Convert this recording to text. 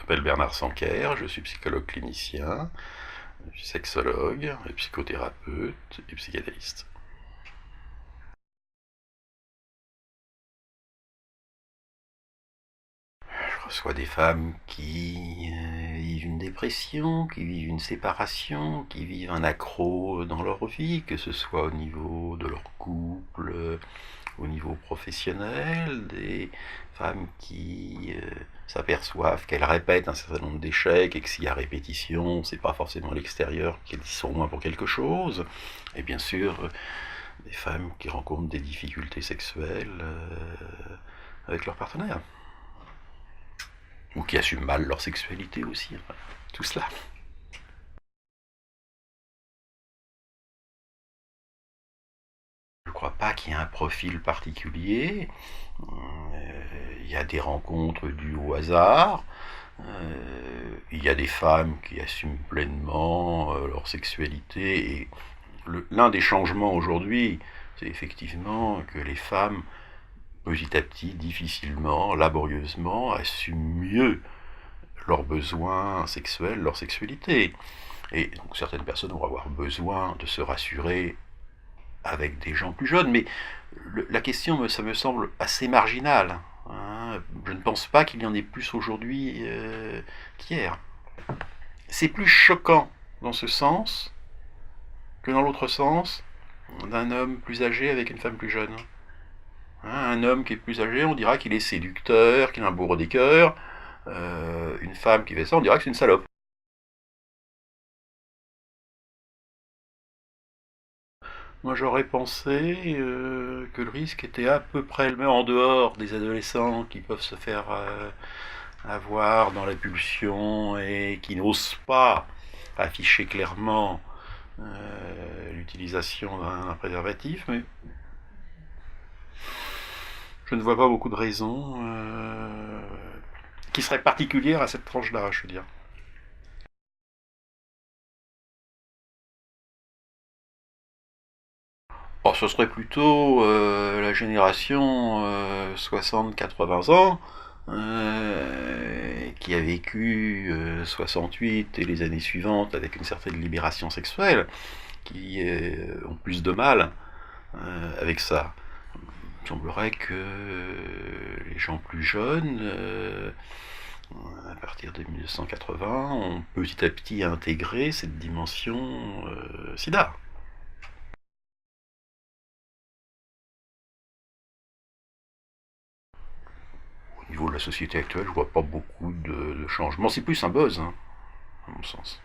m'appelle Bernard Sanquer, je suis psychologue clinicien, je suis sexologue, et psychothérapeute et psychanalyste. Je reçois des femmes qui vivent une dépression, qui vivent une séparation, qui vivent un accroc dans leur vie, que ce soit au niveau de leur couple, au niveau professionnel, des femmes qui s'aperçoivent qu'elles répètent un certain nombre d'échecs et que s'il y a répétition, c'est pas forcément l'extérieur, qu'elles y sont au moins pour quelque chose. Et bien sûr, des femmes qui rencontrent des difficultés sexuelles avec leur partenaire. Ou qui assument mal leur sexualité aussi. Enfin, tout cela. Je ne crois pas qu'il y ait un profil particulier. Il y a des rencontres dues au hasard. Il y a des femmes qui assument pleinement leur sexualité. Et l'un des changements aujourd'hui, c'est effectivement que les femmes, petit à petit, difficilement, laborieusement, assument mieux leurs besoins sexuels, leur sexualité. Et donc certaines personnes vont avoir besoin de se rassurer avec des gens plus jeunes, mais la question, ça me semble assez marginale. Hein. Je ne pense pas qu'il y en ait plus aujourd'hui qu'hier. C'est plus choquant dans ce sens que dans l'autre sens d'un homme plus âgé avec une femme plus jeune. Hein, un homme qui est plus âgé, on dira qu'il est séducteur, qu'il a un bourreau des cœurs. Une femme qui fait ça, on dira que c'est une salope. Moi j'aurais pensé que le risque était à peu près le même en dehors des adolescents qui peuvent se faire avoir dans la pulsion et qui n'osent pas afficher clairement l'utilisation d'un préservatif, mais je ne vois pas beaucoup de raisons qui seraient particulières à cette tranche d'âge, je veux dire. Or, ce serait plutôt la génération 60-80 ans qui a vécu 68 et les années suivantes avec une certaine libération sexuelle, qui ont plus de mal avec ça. Il semblerait que les gens plus jeunes, à partir de 1980, ont petit à petit intégré cette dimension sida. Au niveau de la société actuelle, je vois pas beaucoup de changements. C'est plus un buzz, hein, à mon sens.